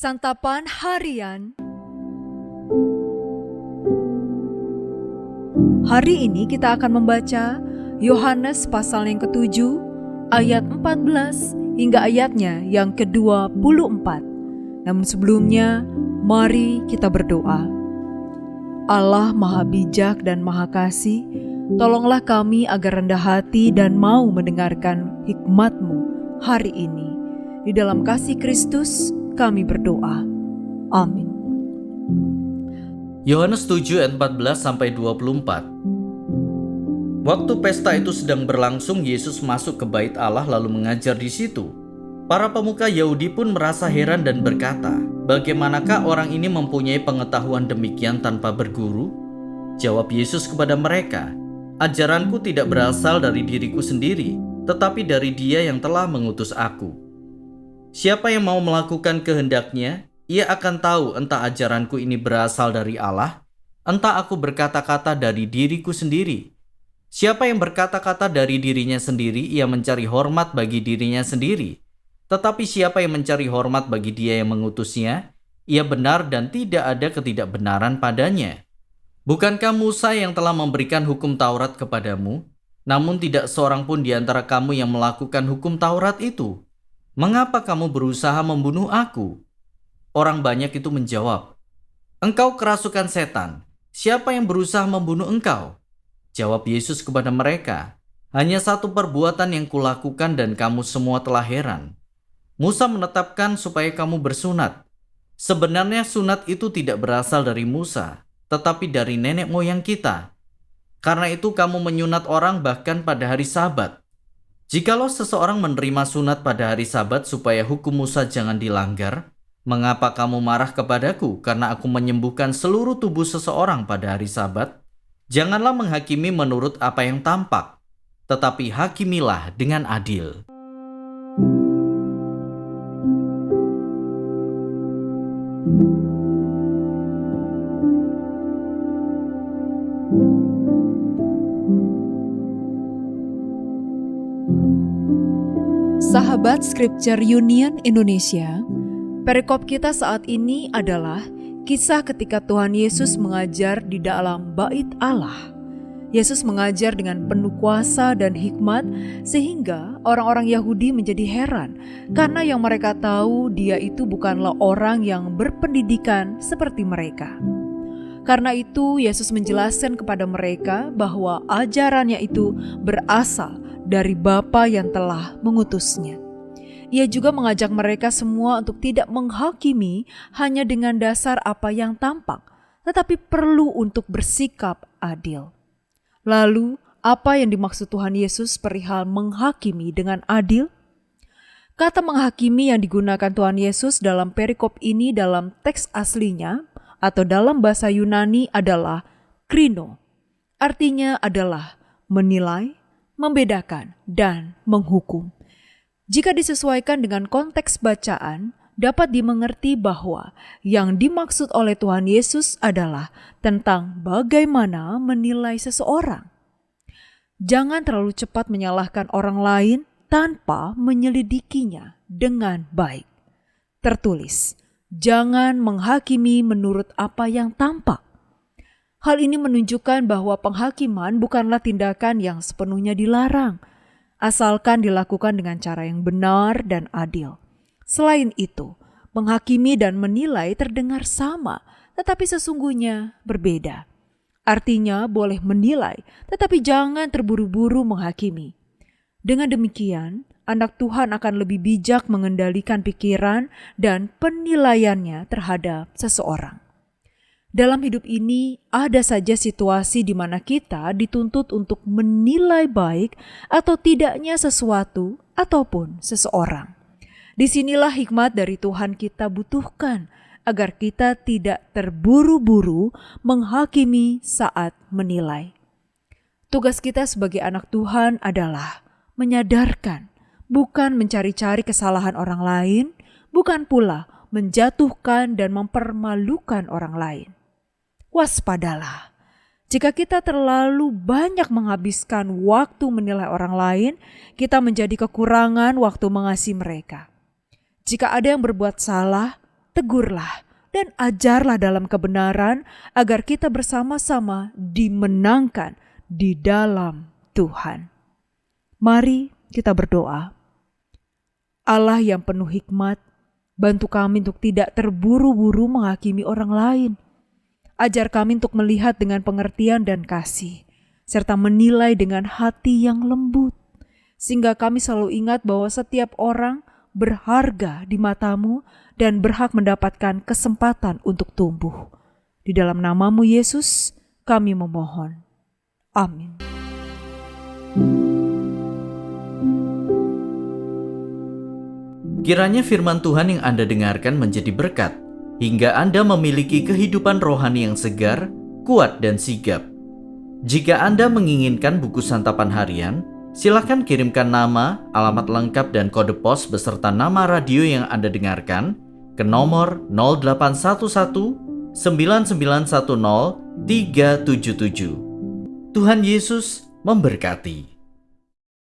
Santapan Harian. Hari ini kita akan membaca Yohanes pasal yang ke-7 ayat 14 hingga ayatnya yang ke-24. Namun sebelumnya, mari kita berdoa. Allah Maha Bijak dan Maha Kasih, tolonglah kami agar rendah hati dan mau mendengarkan hikmat-Mu hari ini. Di dalam kasih Kristus kami berdoa. Amin. Yohanes 7 ayat 14-24. Waktu pesta itu sedang berlangsung, Yesus masuk ke bait Allah lalu mengajar di situ. Para pemuka Yahudi pun merasa heran dan berkata, "Bagaimanakah orang ini mempunyai pengetahuan demikian tanpa berguru?" Jawab Yesus kepada mereka, "Ajaranku tidak berasal dari diriku sendiri, tetapi dari Dia yang telah mengutus aku. Siapa yang mau melakukan kehendaknya, ia akan tahu entah ajaranku ini berasal dari Allah, entah aku berkata-kata dari diriku sendiri. Siapa yang berkata-kata dari dirinya sendiri, ia mencari hormat bagi dirinya sendiri. Tetapi siapa yang mencari hormat bagi Dia yang mengutusnya, ia benar dan tidak ada ketidakbenaran padanya. Bukankah Musa yang telah memberikan hukum Taurat kepadamu? Namun tidak seorang pun di antara kamu yang melakukan hukum Taurat itu. Mengapa kamu berusaha membunuh aku?" Orang banyak itu menjawab, "Engkau kerasukan setan. Siapa yang berusaha membunuh engkau?" Jawab Yesus kepada mereka, "Hanya satu perbuatan yang kulakukan dan kamu semua telah heran. Musa menetapkan supaya kamu bersunat. Sebenarnya sunat itu tidak berasal dari Musa, tetapi dari nenek moyang kita. Karena itu kamu menyunat orang bahkan pada hari Sabat. Jikalau seseorang menerima sunat pada hari Sabat supaya hukum Musa jangan dilanggar, mengapa kamu marah kepadaku karena aku menyembuhkan seluruh tubuh seseorang pada hari Sabat? Janganlah menghakimi menurut apa yang tampak, tetapi hakimilah dengan adil." Sahabat Scripture Union Indonesia, perikop kita saat ini adalah kisah ketika Tuhan Yesus mengajar di dalam bait Allah. Yesus mengajar dengan penuh kuasa dan hikmat sehingga orang-orang Yahudi menjadi heran karena yang mereka tahu Dia itu bukanlah orang yang berpendidikan seperti mereka. Karena itu Yesus menjelaskan kepada mereka bahwa ajarannya itu berasal dari Bapa yang telah mengutusnya. Ia juga mengajak mereka semua untuk tidak menghakimi hanya dengan dasar apa yang tampak, tetapi perlu untuk bersikap adil. Lalu, apa yang dimaksud Tuhan Yesus perihal menghakimi dengan adil? Kata menghakimi yang digunakan Tuhan Yesus dalam perikop ini dalam teks aslinya atau dalam bahasa Yunani adalah krino. Artinya adalah menilai, membedakan, dan menghukum. Jika disesuaikan dengan konteks bacaan, dapat dimengerti bahwa yang dimaksud oleh Tuhan Yesus adalah tentang bagaimana menilai seseorang. Jangan terlalu cepat menyalahkan orang lain tanpa menyelidikinya dengan baik. Tertulis, jangan menghakimi menurut apa yang tampak. Hal ini menunjukkan bahwa penghakiman bukanlah tindakan yang sepenuhnya dilarang, asalkan dilakukan dengan cara yang benar dan adil. Selain itu, menghakimi dan menilai terdengar sama, tetapi sesungguhnya berbeda. Artinya boleh menilai, tetapi jangan terburu-buru menghakimi. Dengan demikian, anak Tuhan akan lebih bijak mengendalikan pikiran dan penilaiannya terhadap seseorang. Dalam hidup ini, ada saja situasi di mana kita dituntut untuk menilai baik atau tidaknya sesuatu ataupun seseorang. Disinilah hikmat dari Tuhan kita butuhkan, agar kita tidak terburu-buru menghakimi saat menilai. Tugas kita sebagai anak Tuhan adalah menyadarkan, bukan mencari-cari kesalahan orang lain, bukan pula menjatuhkan dan mempermalukan orang lain. Waspadalah, jika kita terlalu banyak menghabiskan waktu menilai orang lain, kita menjadi kekurangan waktu mengasihi mereka. Jika ada yang berbuat salah, tegurlah, dan ajarlah dalam kebenaran agar kita bersama-sama dimenangkan di dalam Tuhan. Mari kita berdoa. Allah yang penuh hikmat, bantu kami untuk tidak terburu-buru menghakimi orang lain. Ajar kami untuk melihat dengan pengertian dan kasih, serta menilai dengan hati yang lembut, sehingga kami selalu ingat bahwa setiap orang berharga di mata-Mu dan berhak mendapatkan kesempatan untuk tumbuh. Di dalam nama-Mu Yesus, kami memohon. Amin. Kiranya firman Tuhan yang Anda dengarkan menjadi berkat, hingga Anda memiliki kehidupan rohani yang segar, kuat, dan sigap. Jika Anda menginginkan buku santapan harian, silakan kirimkan nama, alamat lengkap, dan kode pos beserta nama radio yang Anda dengarkan ke nomor 0811 9910 377. Tuhan Yesus memberkati.